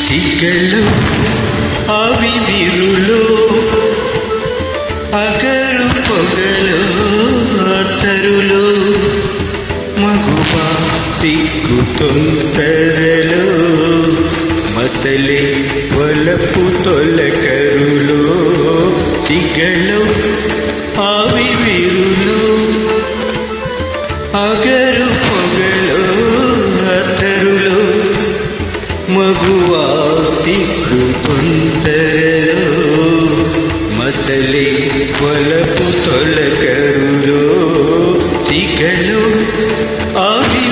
ಸಿಗಲು ಅವಿವಿರುಳು ಅಗರು ಪೊಗಲು ಅತರುಳು ಮಗುವ ಸಿಗ್ಗು ತೊಂದರಲು ಮಸಲೆ ಒಲಪು ತೊಲಕರುಳು ಸಿಗಲು ಅವಿವಿರುಳು ಅಗರು ಪೊಗಲು ಅತರುಳು ಮಗುವಾ ಸಿಗ್ಗು ತೊಂದರಲು ಮಸಲೆ ಒಲಪು ತೊಲಕರುಳು ಸಿಗಲು ಆವಿ